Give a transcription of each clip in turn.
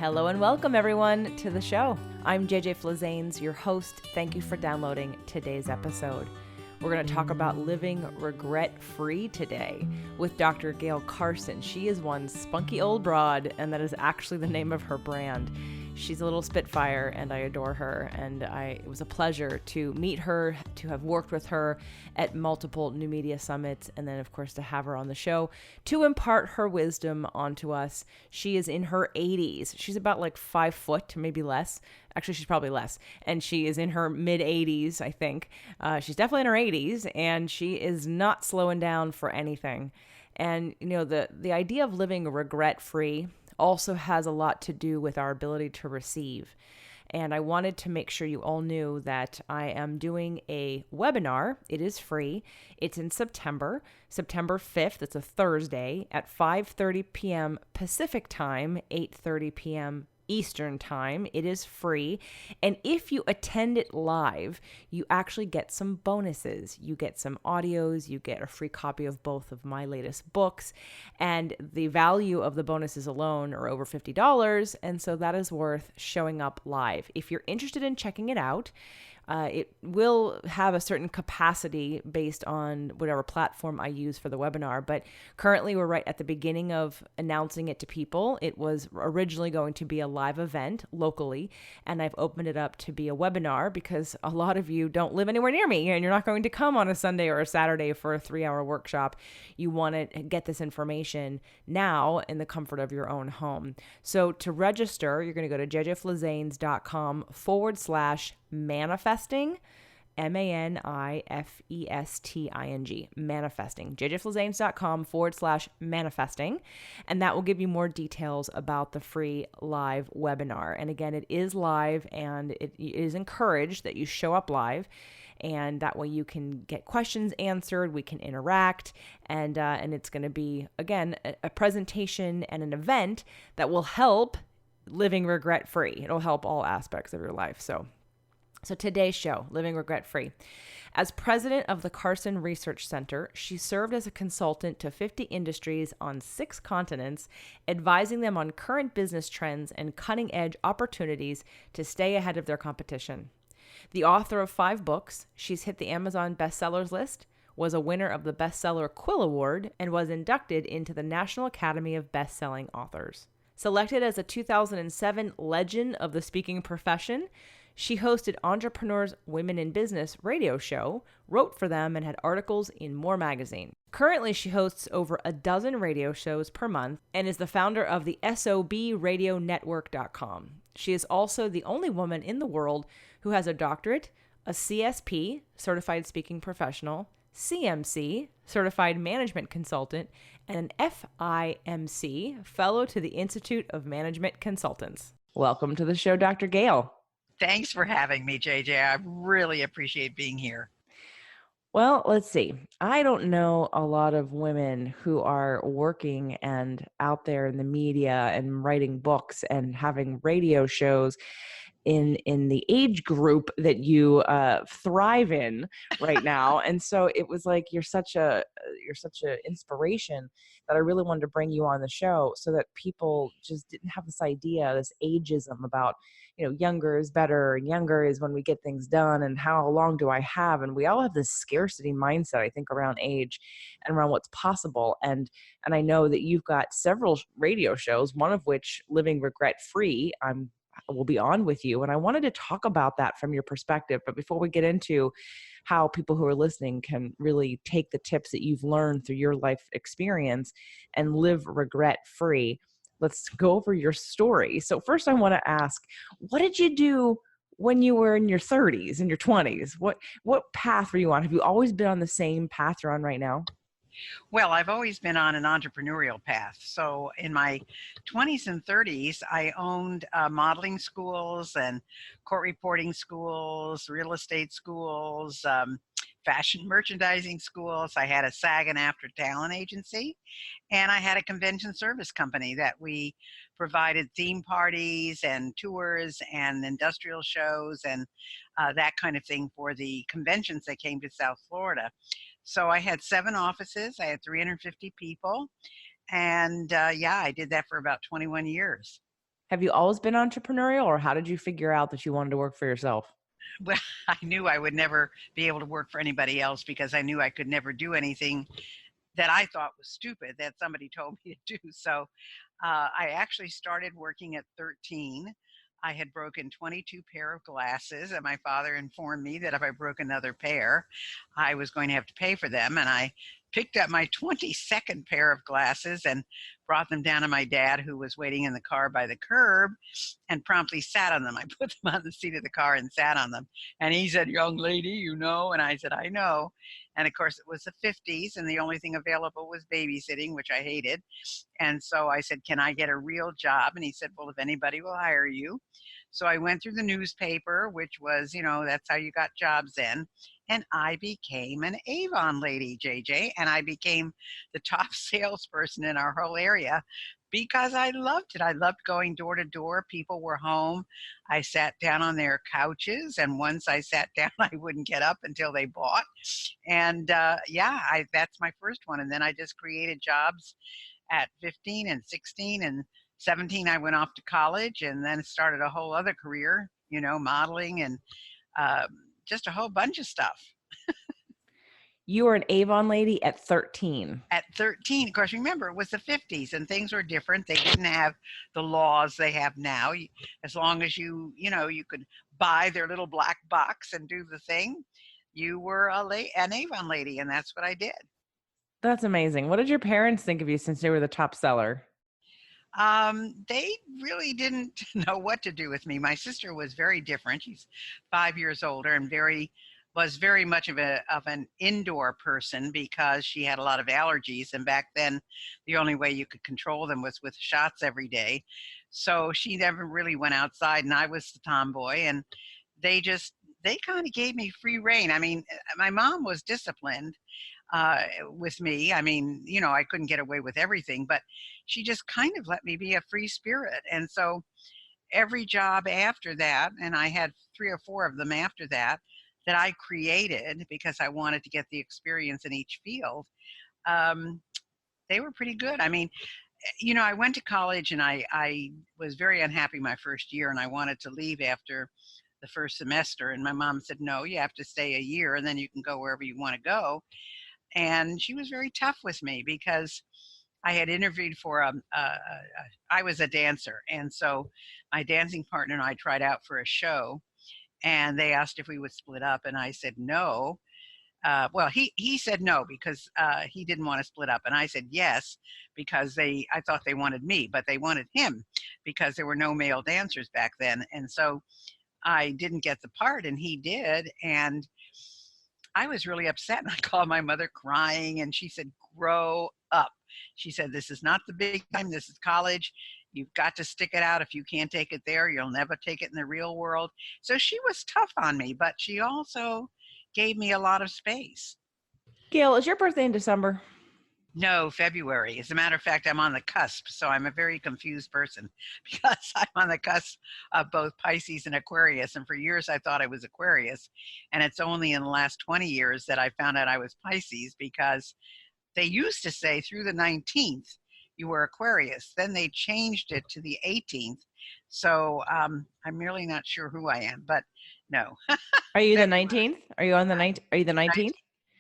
Hello and welcome everyone to the show. I'm JJ Flizanes, your host. Thank you for downloading today's episode. We're going to talk about living regret-free today with Dr. Gail Carson. She is one spunky old broad, and that is actually the name of her brand. She's a little spitfire, and I adore her, and it was a pleasure to meet her, to have worked with her at multiple new media summits, and then, of course, to have her on the show to impart her wisdom onto us. She is in her 80s. She's about like 5 foot, maybe less. Actually, she's probably less, and she is in her mid-80s, I think. She's definitely in her 80s, and she is not slowing down for anything. And, you know, the idea of living regret-free also has a lot to do with our ability to receive. And I wanted to make sure you all knew that I am doing a webinar. It is free. It's in September 5th. It's a Thursday at 5:30 p.m. Pacific time, 8:30 p.m. Eastern time. It is free. And if you attend it live, you actually get some bonuses. You get some audios, you get a free copy of both of my latest books, and the value of the bonuses alone are over $50. And so that is worth showing up live. If you're interested in checking it out, it will have a certain capacity based on whatever platform I use for the webinar, but currently we're right at the beginning of announcing it to people. It was originally going to be a live event locally, and I've opened it up to be a webinar because a lot of you don't live anywhere near me, and you're not going to come on a Sunday or a Saturday for a 3-hour workshop. You want to get this information now in the comfort of your own home. So to register, you're going to go to jjflizanes.com/manifesting, manifesting, manifesting, jjflizanes.com/manifesting. And that will give you more details about the free live webinar. And again, it is live, and it is encouraged that you show up live. And that way you can get questions answered, we can interact, and it's going to be, again, a presentation and an event that will help living regret-free. It'll help all aspects of your life. So today's show, Living Regret-Free. As president of the Carson Research Center, she served as a consultant to 50 industries on 6 continents, advising them on current business trends and cutting-edge opportunities to stay ahead of their competition. The author of 5 books, she's hit the Amazon bestsellers list, was a winner of the Bestseller Quill Award, and was inducted into the National Academy of Best-Selling Authors. Selected as a 2007 Legend of the Speaking Profession, she hosted Entrepreneurs Women in Business radio show, wrote for them, and had articles in More magazine. Currently, she hosts over a dozen radio shows per month and is the founder of the SOBRadionetwork.com. She is also the only woman in the world who has a doctorate, a CSP, Certified Speaking Professional, CMC, Certified Management Consultant, and an FIMC, Fellow to the Institute of Management Consultants. Welcome to the show, Dr. Gail. Thanks for having me, JJ. I really appreciate being here. Well, let's see. I don't know a lot of women who are working and out there in the media and writing books and having radio shows in the age group that you thrive in right now. And so it was like you're such a inspiration that I really wanted to bring you on the show so that people just didn't have this idea, this ageism about, you know, younger is better and younger is when we get things done and how long do I have? And we all have this scarcity mindset, I think, around age and around what's possible. And I know that you've got several radio shows, one of which, Living Regret-Free, will be on with you. And I wanted to talk about that from your perspective. But before we get into how people who are listening can really take the tips that you've learned through your life experience and live regret-free, let's go over your story. So first I want to ask, what did you do when you were in your 30s and your 20s? What path were you on? Have you always been on the same path you're on right now? Well, I've always been on an entrepreneurial path. So in my 20s and 30s, I owned modeling schools and court reporting schools, real estate schools, fashion merchandising schools. I had a SAG and AFTRA talent agency, and I had a convention service company that we provided theme parties and tours and industrial shows and that kind of thing for the conventions that came to South Florida. So I had 7 offices. I had 350 people. And yeah, I did that for about 21 years. Have you always been entrepreneurial, or how did you figure out that you wanted to work for yourself? Well, I knew I would never be able to work for anybody else because I knew I could never do anything that I thought was stupid that somebody told me to do. So I actually started working at 13. I had broken 22 pair of glasses, and my father informed me that if I broke another pair, I was going to have to pay for them. And I picked up my 22nd pair of glasses and brought them down to my dad, who was waiting in the car by the curb, and promptly sat on them. I put them on the seat of the car and sat on them. And he said, "Young lady, you know." And I said, "I know." And of course, it was the 50s, and the only thing available was babysitting, which I hated. And so I said, "Can I get a real job?" And he said, "Well, if anybody will hire you." So I went through the newspaper, which was, that's how you got jobs then. And I became an Avon lady, JJ, and I became the top salesperson in our whole area because I loved it. I loved going door to door. People were home. I sat down on their couches, and once I sat down, I wouldn't get up until they bought. And yeah, that's my first one. And then I just created jobs at 15 and 16 and 17. I went off to college and then started a whole other career, modeling and um, just a whole bunch of stuff. You were an Avon lady at 13. At 13, of course, remember, it was the 50s and things were different. They didn't have the laws they have now. As long as you could buy their little black box and do the thing, you were an Avon lady, and that's what I did. That's amazing. What did your parents think of you since they were the top seller? They really didn't know what to do with me. My sister was very different. She's 5 years older and was very much of an indoor person because she had a lot of allergies. And back then, the only way you could control them was with shots every day. So she never really went outside, and I was the tomboy. And they just they kind of gave me free reign. I mean, my mom was disciplined with me. I mean, I couldn't get away with everything, but she just kind of let me be a free spirit. And so every job after that, and I had 3 or 4 of them after that, that I created because I wanted to get the experience in each field, um, they were pretty good. I mean, I went to college and I was very unhappy my first year, and I wanted to leave after the first semester. And my mom said, "No, you have to stay a year and then you can go wherever you want to go." And she was very tough with me because I had interviewed for I was a dancer, and so my dancing partner and I tried out for a show, and they asked if we would split up, and I said no. Well, he said no because he didn't want to split up, and I said yes because I thought they wanted me, but they wanted him because there were no male dancers back then, and so I didn't get the part, and he did, and I was really upset. And I called my mother crying, and she said, "Grow up." She said, "This is not the big time. This is college. You've got to stick it out. If you can't take it there, you'll never take it in the real world." So she was tough on me, but she also gave me a lot of space. Gail, is your birthday in December? No, February. As a matter of fact, I'm on the cusp, so I'm a very confused person because I'm on the cusp of both Pisces and Aquarius. And for years, I thought I was Aquarius. And it's only in the last 20 years that I found out I was Pisces because they used to say through the 19th, you were Aquarius. Then they changed it to the 18th. So I'm really not sure who I am, but no. Are you the February 19th? Are you on the 19th? Are you the 19th?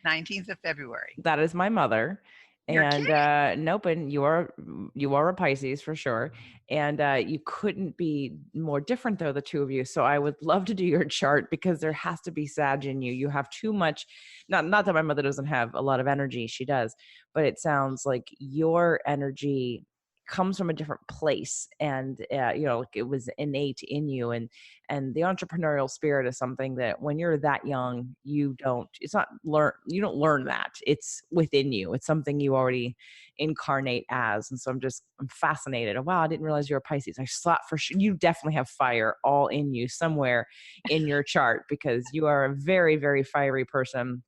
19th of February. That is my mother. You're And kidding. nope, and you are a Pisces for sure. And you couldn't be more different though, the two of you. So I would love to do your chart because there has to be Sag in you. You have too much, not that my mother doesn't have a lot of energy, she does, but it sounds like your energy comes from a different place, and like it was innate in you. And the entrepreneurial spirit is something that when you're that young, you don't learn that. It's within you. It's something you already incarnate as. And so I'm fascinated. Oh, wow, I didn't realize you were Pisces. I thought for sure you definitely have fire all in you somewhere in your chart, because you are a very, very fiery person,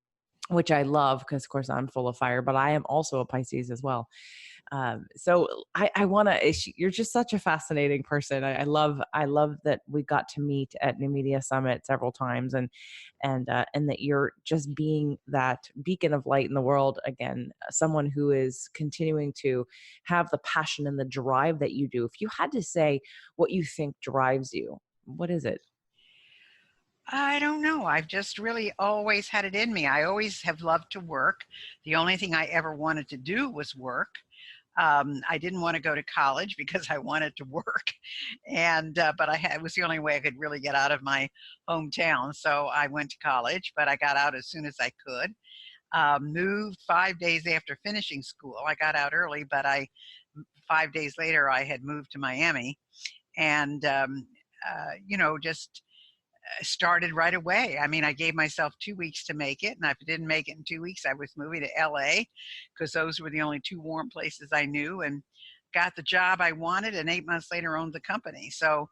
which I love because of course I'm full of fire, but I am also a Pisces as well. So I want to. You're just such a fascinating person. I love that we got to meet at New Media Summit several times, and that you're just being that beacon of light in the world again. Someone who is continuing to have the passion and the drive that you do. If you had to say what you think drives you, what is it? I don't know. I've just really always had it in me. I always have loved to work. The only thing I ever wanted to do was work. I didn't want to go to college because I wanted to work, and but it was the only way I could really get out of my hometown. So I went to college, but I got out as soon as I could. Moved 5 days after finishing school. I got out early, but 5 days later I had moved to Miami, and just started right away. I mean, I gave myself 2 weeks to make it, and if I didn't make it in 2 weeks, I was moving to LA because those were the only two warm places I knew, and got the job I wanted. And 8 months later, owned the company. So,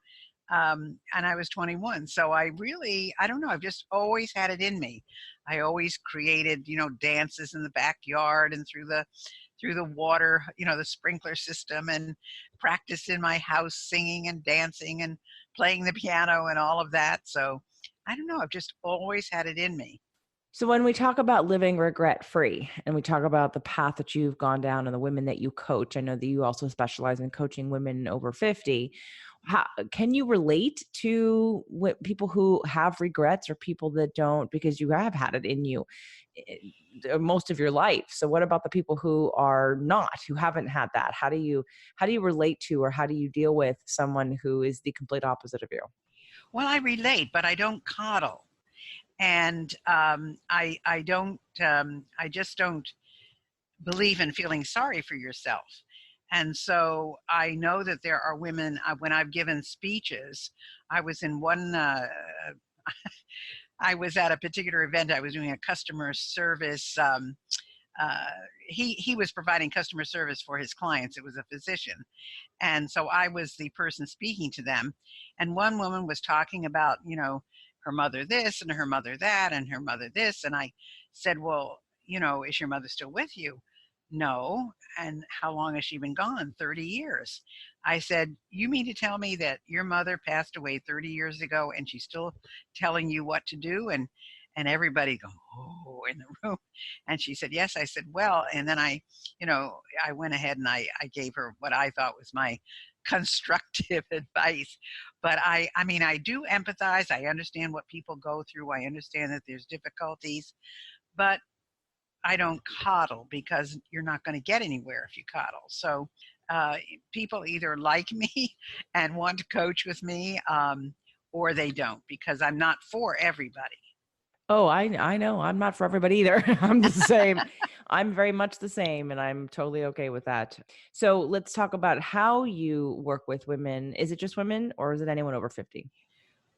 and I was 21. So I don't know. I've just always had it in me. I always created, dances in the backyard and through the water, the sprinkler system, and practiced in my house singing and dancing and playing the piano and all of that. So I don't know. I've just always had it in me. So when we talk about living regret free and we talk about the path that you've gone down and the women that you coach, I know that you also specialize in coaching women over 50. How, can you relate to people who have regrets or people that don't, because you have had it in you most of your life? So what about the people who are not, who haven't had that? How do you relate to, or how do you deal with someone who is the complete opposite of you? Well, I relate, but I don't coddle. And I don't, I just don't believe in feeling sorry for yourself. And so I know that there are women, when I've given speeches, I was in one, I was at a particular event. I was doing a customer service. Uh, he was providing customer service for his clients. It was a physician, and so I was the person speaking to them. And one woman was talking about, her mother this and her mother that and her mother this. And I said, well, is your mother still with you? No. And how long has she been gone? 30 years. I said, you mean to tell me that your mother passed away 30 years ago and she's still telling you what to do? And everybody go, oh, in the room. And she said, yes. I said, well, and then I went ahead and I gave her what I thought was my constructive advice. But I mean, I do empathize. I understand what people go through. I understand that there's difficulties, but I don't coddle because you're not going to get anywhere if you coddle. So uh, people either like me and want to coach with me, or they don't, because I'm not for everybody. Oh, I know. I'm not for everybody either. I'm the same. I'm very much the same, and I'm totally okay with that. So let's talk about how you work with women. Is it just women, or is it anyone over 50?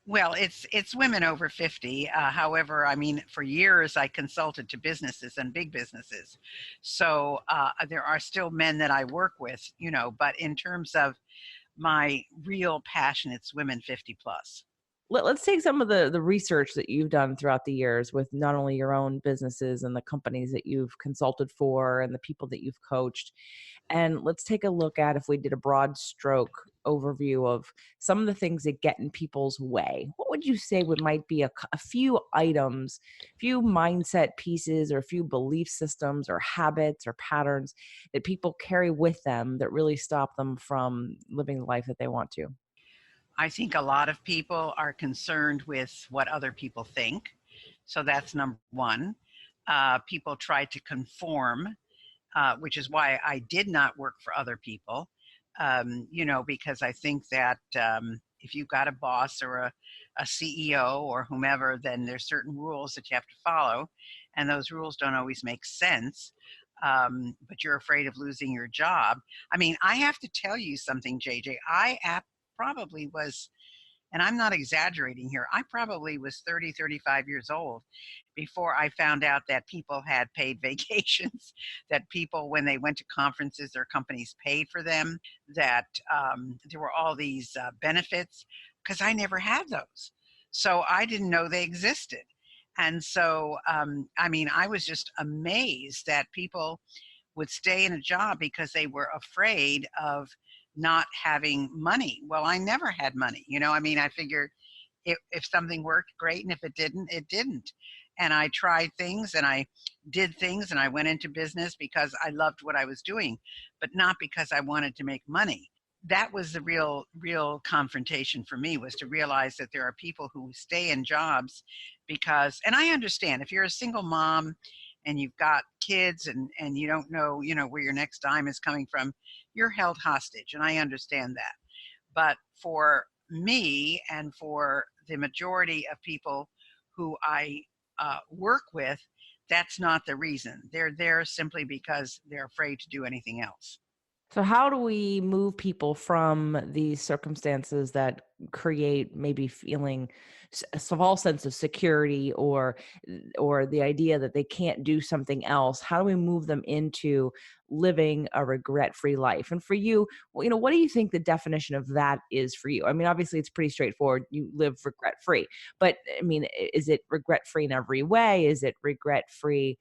Well, it's women over 50. However, I mean, for years I consulted to businesses and big businesses, so there are still men that I work with, But in terms of my real passion, it's women 50 plus. Let's take some of the research that you've done throughout the years with not only your own businesses and the companies that you've consulted for and the people that you've coached. And let's take a look at, if we did a broad stroke overview of some of the things that get in people's way. What would you say would might be a few items, few mindset pieces, or a few belief systems or habits or patterns that people carry with them that really stop them from living the life that they want to? I think a lot of people are concerned with what other people think. So that's number one. People try to conform, which is why I did not work for other people, because I think that if you've got a boss or a CEO or whomever, then there's certain rules that you have to follow. And those rules don't always make sense. But you're afraid of losing your job. I mean, I have to tell you something, JJ. Probably was, and I'm not exaggerating here, I probably was 30, 35 years old before I found out that people had paid vacations, that people, when they went to conferences, their companies paid for them, that there were all these benefits, because I never had those. So I didn't know they existed. And so, I mean, I was just amazed that people would stay in a job because they were afraid of not having money. Well, I never had money. I mean, I figured if something worked, great, and if it didn't, it didn't. And I tried things and I did things and I went into business because I loved what I was doing, but not because I wanted to make money. That was the real confrontation for me, was to realize that there are people who stay in jobs because, and I understand if you're a single mom and you've got kids and you don't know, where your next dime is coming from, you're held hostage. And I understand that. But for me and for the majority of people who I work with, that's not the reason. They're there simply because they're afraid to do anything else. So how do we move people from these circumstances that create maybe feeling a false sense of security, or the idea that they can't do something else? How do we move them into living a regret-free life? And for you, well, what do you think the definition of that is for you? I mean, obviously it's pretty straightforward. You live regret-free, but I mean, is it regret-free in every way? Is it regret-free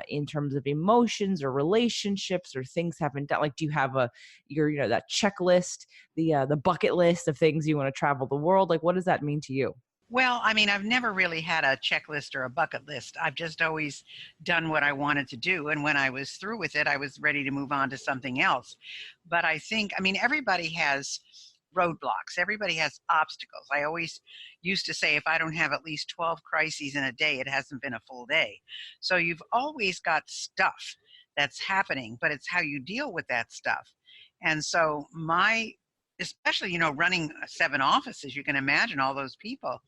in terms of emotions or relationships or things haven't done? Like, do you have that checklist, the bucket list of things you want to travel the world? Like, what does that mean to you? Well, I mean, I've never really had a checklist or a bucket list. I've just always done what I wanted to do. And when I was through with it, I was ready to move on to something else. But I think, I mean, everybody has roadblocks, everybody has obstacles. I always used to say, if I don't have at least 12 crises in a day, it hasn't been a full day. So you've always got stuff that's happening, but it's how you deal with that stuff. And so especially, running 7 offices, you can imagine all those people,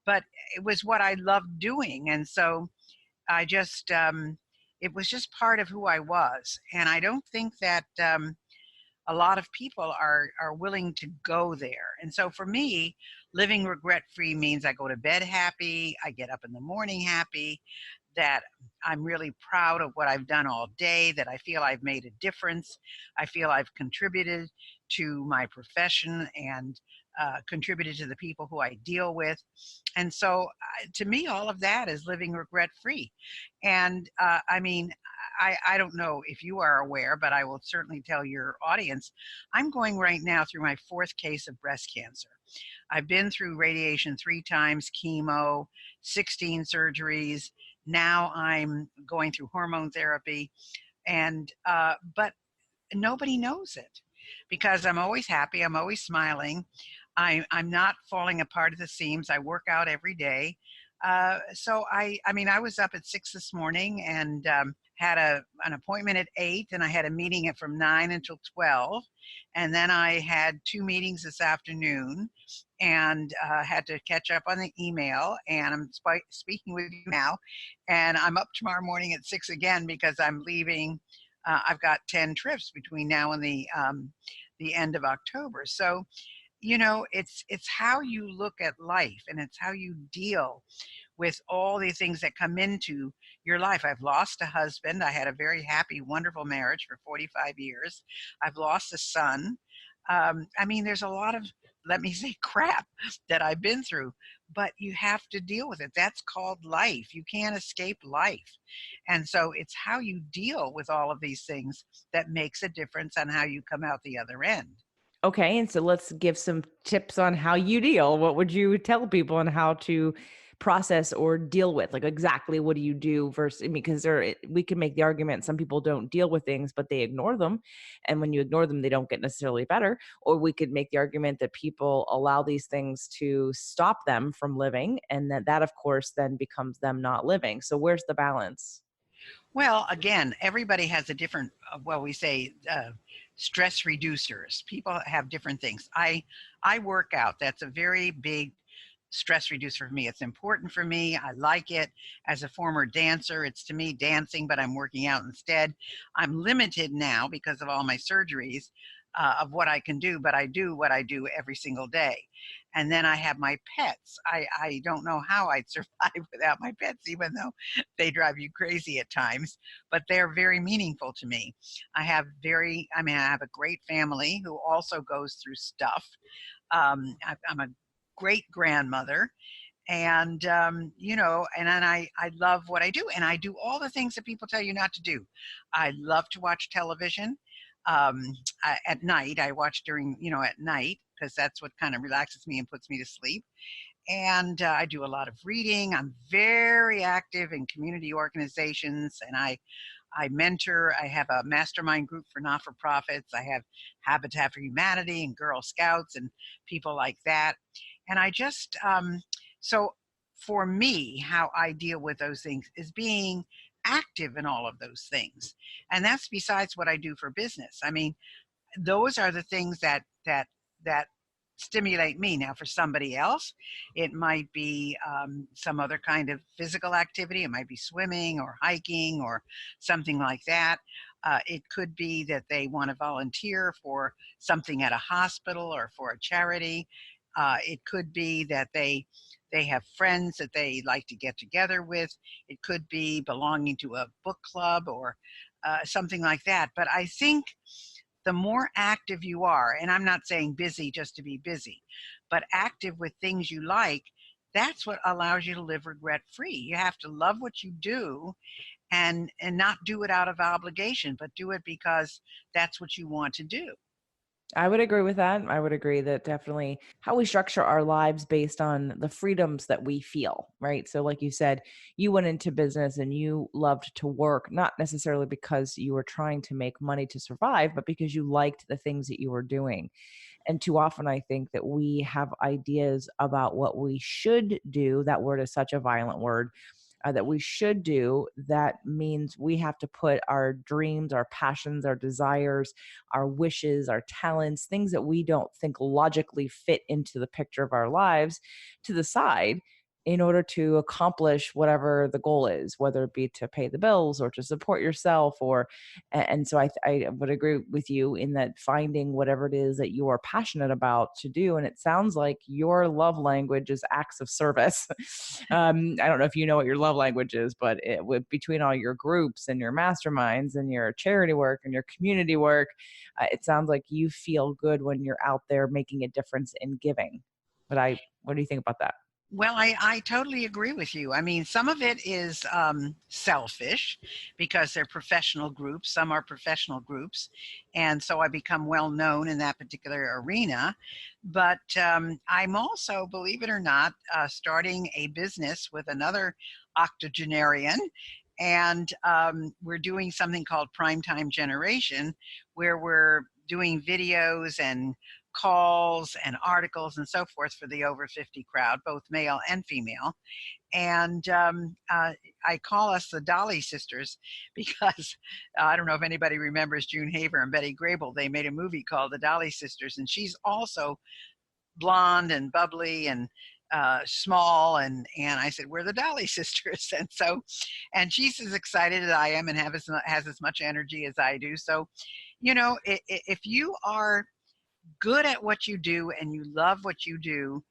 but it was what I loved doing. And so I just, it was just part of who I was. And I don't think that a lot of people are willing to go there. And so for me, living regret free means I go to bed happy, I get up in the morning happy, that I'm really proud of what I've done all day, that I feel I've made a difference. I feel I've contributed to my profession and contributed to the people who I deal with. And so to me, all of that is living regret free. And I mean, I don't know if you are aware, but I will certainly tell your audience, I'm going right now through my 4th case of breast cancer. I've been through radiation 3 times, chemo, 16 surgeries. Now I'm going through hormone therapy, and but nobody knows it because I'm always happy. I'm always smiling. I'm not falling apart at the seams. I work out every day. So I mean, I was up at 6 this morning and had an appointment at 8, and I had a meeting from 9 until 12. And then I had 2 meetings this afternoon and had to catch up on the email. And I'm speaking with you now. And I'm up tomorrow morning at 6 again because I'm leaving. I've got 10 trips between now and the end of October. So it's how you look at life, and it's how you deal with all the things that come into your life. I've lost a husband. I had a very happy, wonderful marriage for 45 years. I've lost a son. I mean, there's a lot of, let me say, crap that I've been through, but you have to deal with it. That's called life. You can't escape life. And so it's how you deal with all of these things that makes a difference on how you come out the other end. Okay, and so let's give some tips on how you deal. What would you tell people on how to process or deal with? Like, exactly what do you do versus, I mean, because we can make the argument some people don't deal with things, but they ignore them. And when you ignore them, they don't get necessarily better. Or we could make the argument that people allow these things to stop them from living, and that of course then becomes them not living. So where's the balance? Well, again, everybody has a different, well, we say stress reducers. People have different things. I work out. That's a very big stress reducer for me. It's important for me. I like it. As a former dancer, it's to me dancing, but I'm working out instead. I'm limited now because of all my surgeries of what I can do, but I do what I do every single day. And then I have my pets. I don't know how I'd survive without my pets, even though they drive you crazy at times, but they're very meaningful to me. I mean, I have a great family who also goes through stuff. I'm a great grandmother, And and then I love what I do, and I do all the things that people tell you not to do. I love to watch television. um, at night I watch during, at night, because that's what kind of relaxes me and puts me to sleep. And I do a lot of reading. I'm very active in community organizations, and I mentor. I have a mastermind group for not for profits. I have Habitat for Humanity and Girl Scouts and people like that. And I just, so for me, how I deal with those things is being active in all of those things. And that's besides what I do for business. I mean, those are the things that stimulate me. Now, for somebody else, it might be some other kind of physical activity. It might be swimming or hiking or something like that. It could be that they want to volunteer for something at a hospital or for a charity. It could be that they have friends that they like to get together with. It could be belonging to a book club or something like that. But I think the more active you are, and I'm not saying busy just to be busy, but active with things you like, that's what allows you to live regret free. You have to love what you do, and not do it out of obligation, but do it because that's what you want to do. I would agree with that. I would agree that definitely how we structure our lives based on the freedoms that we feel, right? So, like you said, you went into business and you loved to work, not necessarily because you were trying to make money to survive, but because you liked the things that you were doing. And too often, I think that we have ideas about what we should do. That word is such a violent word, that we should do. That means we have to put our dreams, our passions, our desires, our wishes, our talents, things that we don't think logically fit into the picture of our lives to the side in order to accomplish whatever the goal is, whether it be to pay the bills or to support yourself. Or and so I would agree with you in that finding whatever it is that you are passionate about to do. And it sounds like your love language is acts of service. I don't know if you know what your love language is, but between all your groups and your masterminds and your charity work and your community work, it sounds like you feel good when you're out there making a difference in giving. What do you think about that? Well, I totally agree with you. I mean, some of it is selfish because they're professional groups. Some are professional groups. And so I become well known in that particular arena. But I'm also, believe it or not, starting a business with another octogenarian. And we're doing something called Primetime Generation, where we're doing videos and calls and articles and so forth for the over 50 crowd, both male and female. And I call us the Dolly Sisters because I don't know if anybody remembers June Haver and Betty Grable. They made a movie called The Dolly Sisters, and she's also blonde and bubbly and small, and I said we're the Dolly Sisters. And she's as excited as I am and has as much energy as I do. So if you are good at what you do and you love what you do,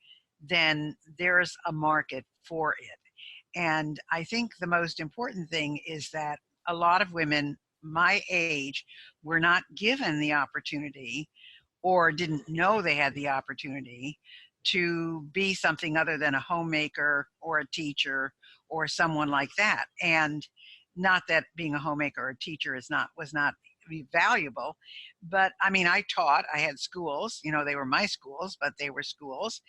then there's a market for it. And I think the most important thing is that a lot of women my age were not given the opportunity or didn't know they had the opportunity to be something other than a homemaker or a teacher or someone like that. And not that being a homemaker or a teacher was not valuable, but I mean, I taught. I had schools. They were my schools, but they were schools.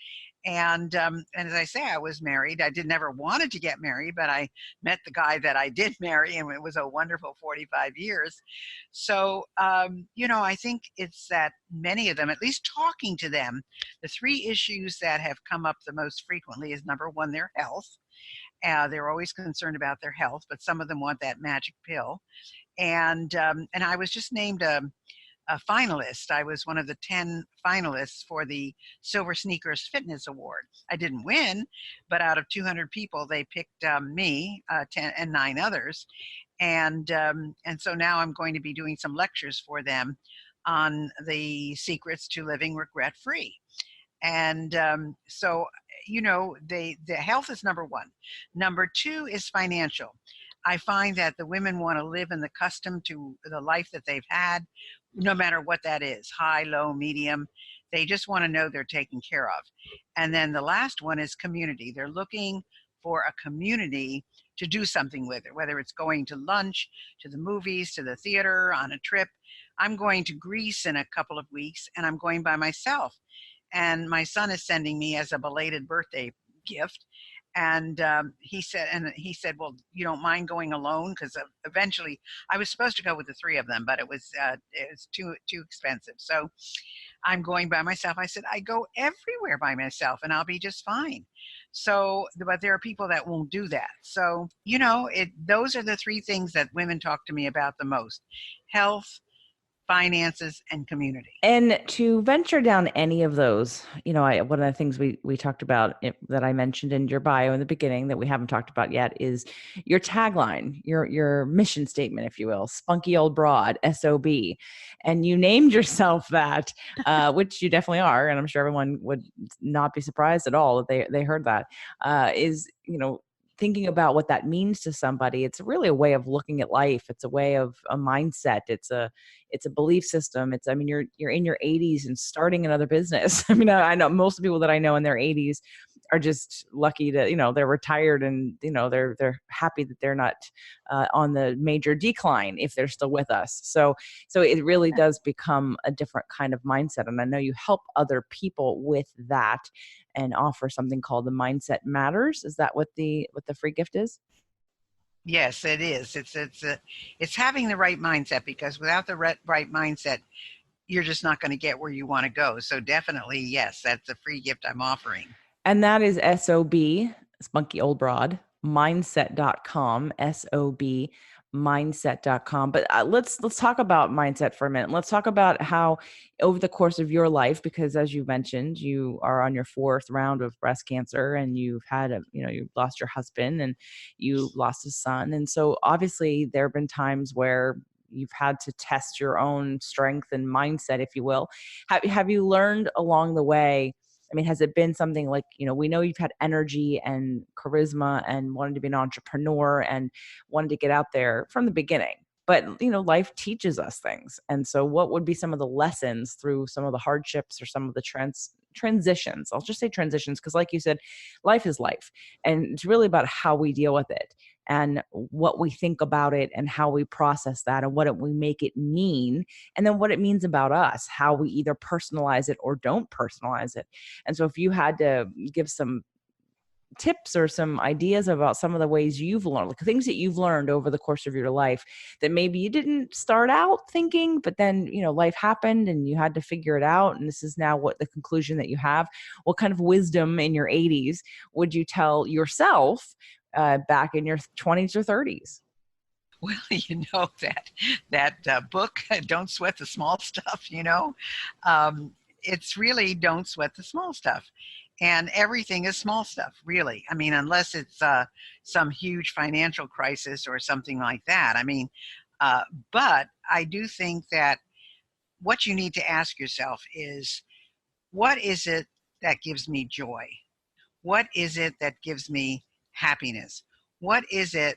And as I say, I was married. I did never wanted to get married, but I met the guy that I did marry, and it was a wonderful 45 years. So I think it's that many of them, at least talking to them, the three issues that have come up the most frequently is number one, their health. They're always concerned about their health, but some of them want that magic pill. And I was just named a finalist. I was one of the 10 finalists for the Silver Sneakers Fitness Award. I didn't win, but out of 200 people, they picked me, 10 and 9 others. And so now I'm going to be doing some lectures for them on the secrets to living regret free. And so, the health is number one. Number two is financial. I find that the women want to live in the custom to the life that they've had, no matter what that is, high, low, medium. They just want to know they're taken care of. And then the last one is community. They're looking for a community to do something with it, whether it's going to lunch, to the movies, to the theater, on a trip. I'm going to Greece in a couple of weeks, and I'm going by myself. And my son is sending me as a belated birthday gift. And he said, well, you don't mind going alone? Because eventually I was supposed to go with the three of them, but it was too expensive. So I'm going by myself. I said, I go everywhere by myself and I'll be just fine. So, but there are people that won't do that. So, those are the three things that women talk to me about the most: health, finances, and community. And to venture down any of those, one of the things we talked about that I mentioned in your bio in the beginning that we haven't talked about yet is your tagline, your mission statement, if you will, spunky old broad, SOB. And you named yourself that, which you definitely are. And I'm sure everyone would not be surprised at all that they heard that, thinking about what that means to somebody. It's really a way of looking at life. It's a way of a mindset. It's a belief system. You're in your 80s and starting another business. I know most of the people that I know in their 80s are just lucky to, they're retired and, they're happy that they're not on the major decline if they're still with us. So it really does become a different kind of mindset. And I know you help other people with that and offer something called the Mindset Matters. Is that what the free gift is? Yes, it is. It's having the right mindset, because without the right mindset, you're just not going to get where you want to go. So definitely, yes, that's a free gift I'm offering. And that is SOB, Spunky Old Broad, mindset.com, SOB, mindset.com. But let's talk about mindset for a minute. Let's talk about how over the course of your life, because as you mentioned, you are on your 4th round of breast cancer and you've had you lost your husband and you lost a son. And so obviously there have been times where you've had to test your own strength and mindset, if you will. Have you learned along the way? Has it been something like, we know you've had energy and charisma and wanted to be an entrepreneur and wanted to get out there from the beginning, but, life teaches us things. And so what would be some of the lessons through some of the hardships or some of the transitions? I'll just say transitions, because like you said, life is life. And it's really about how we deal with it and what we think about it and how we process that and what we make it mean. And then what it means about us, how we either personalize it or don't personalize it. And so if you had to give some tips or some ideas about some of the ways you've learned, like things that you've learned over the course of your life that maybe you didn't start out thinking, but then, life happened and you had to figure it out. And this is now what the conclusion that you have. What kind of wisdom in your 80s would you tell yourself back in your 20s or 30s? Well, that book, Don't Sweat the Small Stuff, it's really don't sweat the small stuff. And everything is small stuff, really. Unless it's some huge financial crisis or something like that. But I do think that what you need to ask yourself is, what is it that gives me joy? What is it that gives me happiness? What is it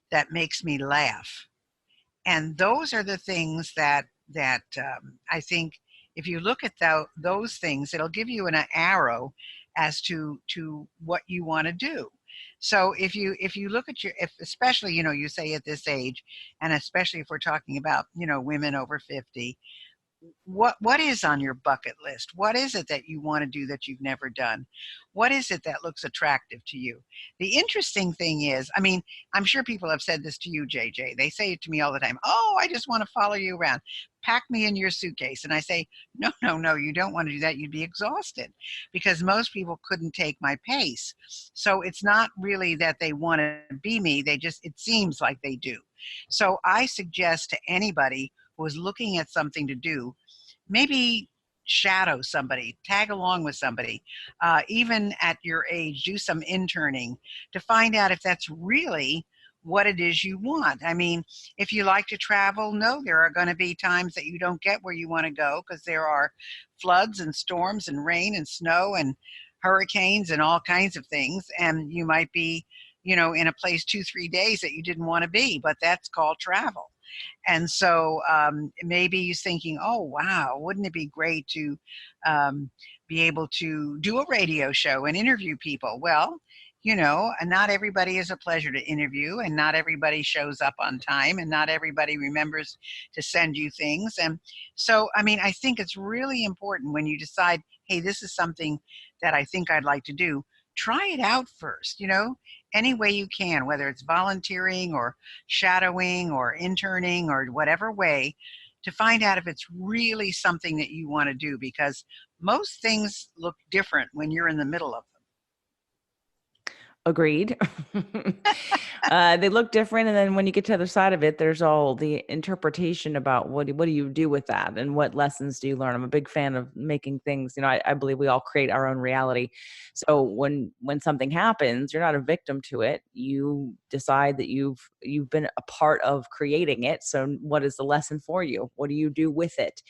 that makes me laugh? And those are the things that I think if you look at those things, it'll give you an arrow as to what you want to do. So if you look at if especially, you say at this age, and especially if we're talking about, women over 50, what is on your bucket list? What is it that you want to do that you've never done? What is it that looks attractive to you? The interesting thing is, I'm sure people have said this to you, JJ. They say it to me all the time. Oh, I just want to follow you around. Pack me in your suitcase. And I say, no, you don't want to do that. You'd be exhausted, because most people couldn't take my pace. So it's not really that they want to be me. It seems like they do. So I suggest to anybody who is looking at something to do, maybe shadow somebody, tag along with somebody, even at your age, do some interning to find out if that's really what it is you want. If you like to travel, no, there are going to be times that you don't get where you want to go, because there are floods and storms and rain and snow and hurricanes and all kinds of things. And you might be, in a place 2-3 days that you didn't want to be, but that's called travel. And so maybe he's thinking, oh, wow, wouldn't it be great to be able to do a radio show and interview people? Well, and not everybody is a pleasure to interview, and not everybody shows up on time, and not everybody remembers to send you things. And so, I mean, I think it's really important when you decide, hey, this is something that I think I'd like to do. Try it out first, any way you can, whether it's volunteering or shadowing or interning or whatever way, to find out if it's really something that you want to do, because most things look different when you're in the middle of them. Agreed. They look different. And then when you get to the other side of it, there's all the interpretation about what do you do with that and what lessons do you learn? I'm a big fan of making things, I believe we all create our own reality. So when something happens, you're not a victim to it. You decide that you've been a part of creating it. So what is the lesson for you? What do you do with it?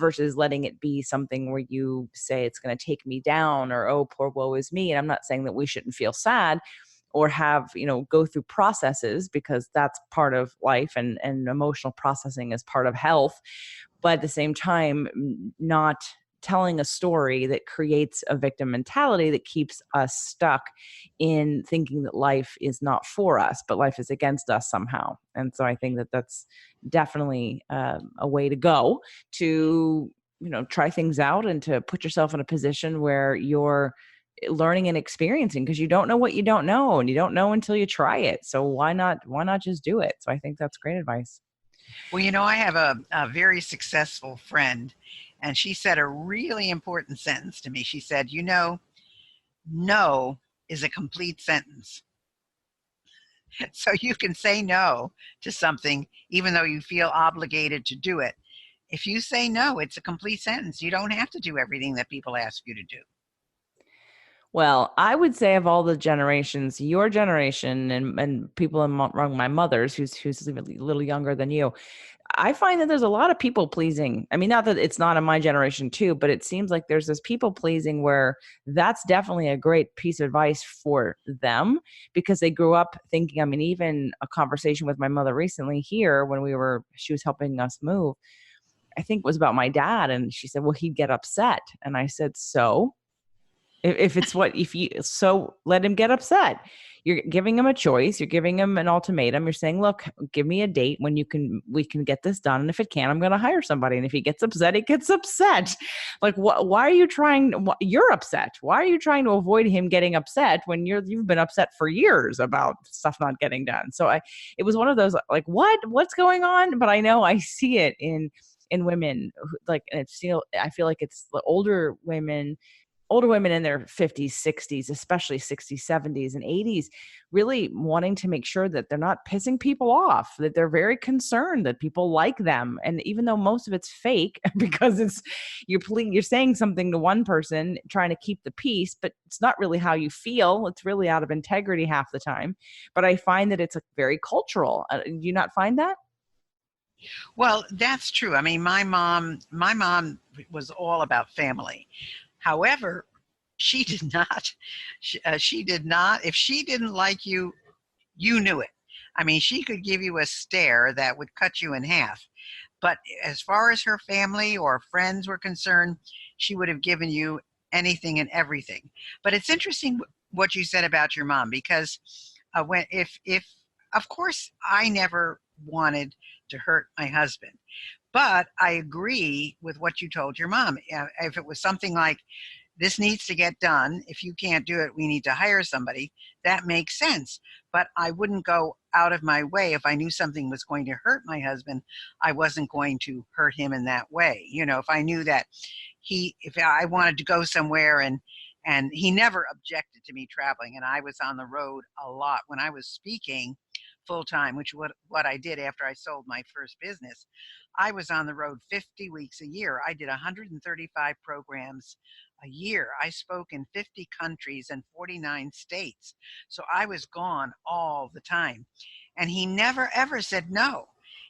Versus letting it be something where you say it's going to take me down, or, oh, poor woe is me. And I'm not saying that we shouldn't feel sad or have, go through processes, because that's part of life, and emotional processing is part of health. But at the same time, not telling a story that creates a victim mentality that keeps us stuck in thinking that life is not for us, but life is against us somehow. And so I think that that's definitely a way to go to, try things out and to put yourself in a position where you're learning and experiencing, because you don't know what you don't know, and you don't know until you try it. So why not just do it? So I think that's great advice. Well, I have a very successful friend, and she said a really important sentence to me. She said, no is a complete sentence. So you can say no to something even though you feel obligated to do it. If you say no, it's a complete sentence. You don't have to do everything that people ask you to do. Well, I would say of all the generations, your generation and people among my mother's, who's a little younger than you, I find that there's a lot of people pleasing. I mean, not that it's not in my generation too, but it seems like there's this people pleasing where that's definitely a great piece of advice for them, because they grew up thinking, I mean, even a conversation with my mother recently here when she was helping us move, I think it was about my dad. And she said, well, he'd get upset. And I said, so so let him get upset. You're giving him a choice. You're giving him an ultimatum. You're saying, look, give me a date when we can get this done. And if it can't, I'm going to hire somebody. And if he gets upset, he gets upset. Like, why are you you're upset. Why are you trying to avoid him getting upset when you've been upset for years about stuff not getting done? So it was one of those, like, what's going on? But I know I see it in women, like, and I feel like it's the older women in their 50s, 60s, especially 60s, 70s, and 80s, really wanting to make sure that they're not pissing people off, that they're very concerned that people like them. And even though most of it's fake, because you're saying something to one person, trying to keep the peace, but it's not really how you feel. It's really out of integrity half the time. But I find that it's very cultural. Do you not find that? Well, that's true. I mean, my mom was all about family. However, she did not. She did not. If she didn't like you, you knew it. I mean, she could give you a stare that would cut you in half. But as far as her family or friends were concerned, she would have given you anything and everything. But it's interesting what you said about your mom, because when if of course I never wanted to hurt my husband, but I agree with what you told your mom. If it was something like, this needs to get done, if you can't do it, we need to hire somebody, that makes sense. But I wouldn't go out of my way. If I knew something was going to hurt my husband, I wasn't going to hurt him in that way. If I knew that if I wanted to go somewhere, and he never objected to me traveling, and I was on the road a lot when I was speaking full time, which what I did after I sold my first business. I was on the road 50 weeks a year. I did 135 programs a year. I spoke in 50 countries and 49 states. So I was gone all the time. And he never ever said no.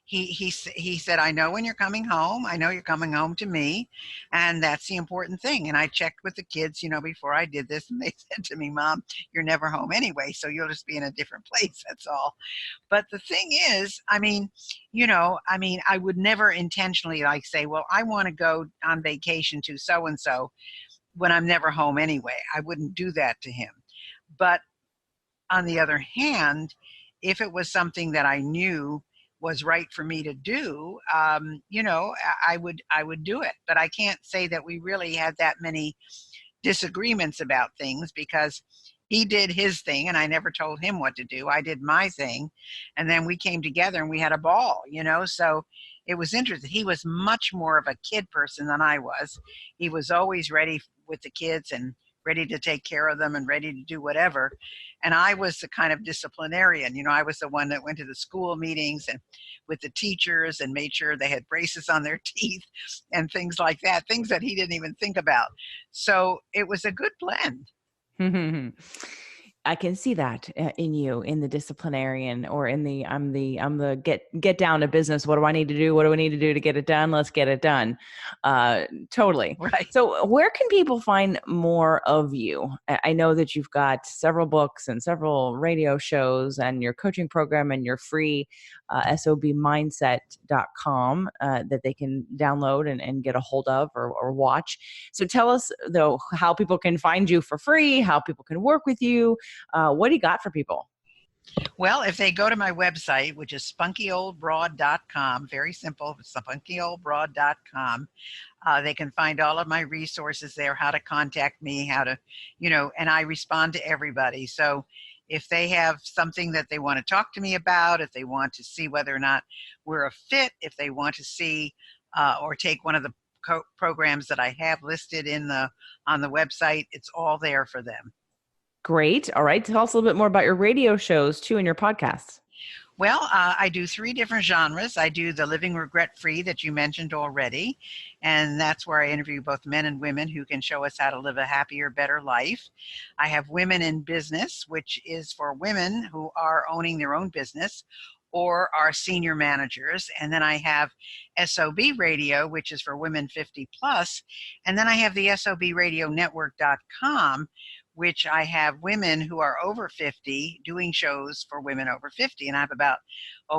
he said, I know when you're coming home. I know you're coming home to me, and that's the important thing. And I checked with the kids, before I did this, and they said to me, Mom, you're never home anyway, so you'll just be in a different place. That's all. But the thing is, I would never intentionally like say, well, I want to go on vacation to so and so when I'm never home anyway. I wouldn't do that to him. But on the other hand, if it was something that I knew was right for me to do, I would do it. But I can't say that we really had that many disagreements about things, because he did his thing and I never told him what to do. I did my thing, and then we came together and we had a ball, so it was interesting. He was much more of a kid person than I was. He was always ready with the kids and ready to take care of them and ready to do whatever. And I was the kind of disciplinarian. I was the one that went to the school meetings and with the teachers and made sure they had braces on their teeth and things like that, things that he didn't even think about. So it was a good blend. I can see that in you, in the disciplinarian, or in the I'm the get down to business. What do I need to do? What do I need to do to get it done? Let's get it done. Totally. Right. So where can people find more of you? I know that you've got several books and several radio shows and your coaching program and your free SOBmindset.com that they can download and get a hold of or watch. So tell us, though, how people can find you for free, how people can work with you. What do you got for people? Well, if they go to my website, which is spunkyoldbroad.com, very simple, spunkyoldbroad.com, they can find all of my resources there, how to contact me, how to, and I respond to everybody. So if they have something that they want to talk to me about, if they want to see whether or not we're a fit, if they want to see or take one of the programs that I have listed on the website, it's all there for them. Great. All right. Tell us a little bit more about your radio shows too and your podcasts. Well, I do 3 different genres. I do the Living Regret-Free that you mentioned already, and that's where I interview both men and women who can show us how to live a happier, better life. I have Women in Business, which is for women who are owning their own business or are senior managers. And then I have SOB Radio, which is for women 50 plus. And then I have the SOBradionetwork.com, which I have women who are over 50 doing shows for women over 50. And I have about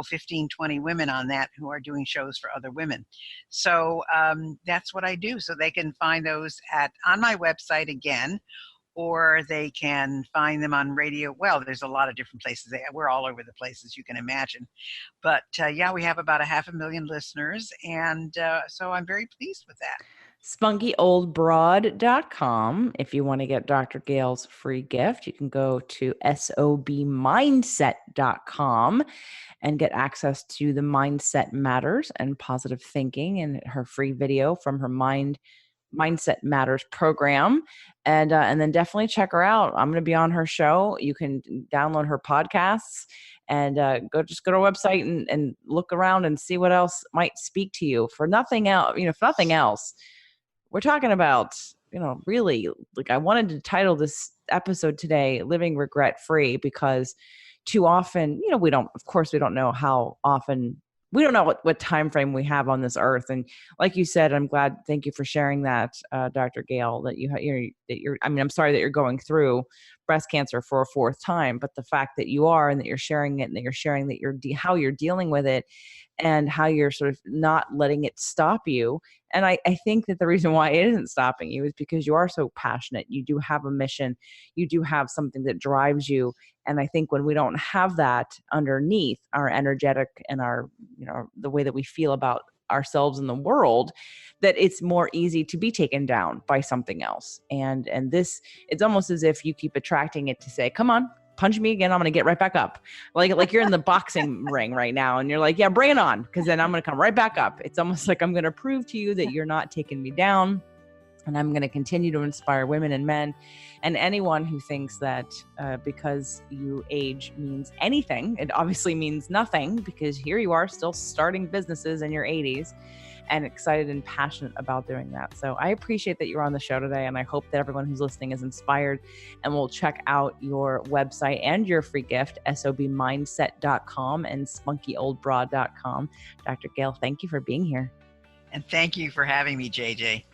15, 20 women on that who are doing shows for other women. So that's what I do. So they can find those on my website again, or they can find them on radio. Well, there's a lot of different places. We're all over the places you can imagine. But yeah, we have about 500,000 listeners. And so I'm very pleased with that. SpunkyOldBroad.com. If you want to get Dr. Gail's free gift, you can go to SOBmindset.com and get access to the Mindset Matters and Positive Thinking and her free video from her Mindset Matters program. And then definitely check her out. I'm going to be on her show. You can download her podcasts and go to our website and look around and see what else might speak to you. For nothing else, if nothing else, we're talking about, really, like, I wanted to title this episode today, Living Regret-Free, because too often, we don't know how often, we don't know what time frame we have on this earth. And like you said, thank you for sharing that, Dr. Gail, that I'm sorry that you're going through breast cancer for a 4th time, but the fact that you are, and that you're sharing it, and that you're sharing that how you're dealing with it, and how you're sort of not letting it stop you. And I think that the reason why it isn't stopping you is because you are so passionate. You do have a mission. You do have something that drives you. And I think when we don't have that underneath our energetic and our, the way that we feel about ourselves in the world, that it's more easy to be taken down by something else. And this, it's almost as if you keep attracting it to say, come on, punch me again. I'm going to get right back up. Like you're in the boxing ring right now. And you're like, yeah, bring it on. Because then I'm going to come right back up. It's almost like I'm going to prove to you that you're not taking me down. And I'm going to continue to inspire women and men and anyone who thinks that because you age means anything. It obviously means nothing, because here you are still starting businesses in your 80s and excited and passionate about doing that. So I appreciate that you're on the show today, and I hope that everyone who's listening is inspired and will check out your website and your free gift, sobmindset.com and spunkyoldbra.com. Dr. Gail, thank you for being here. And thank you for having me, JJ.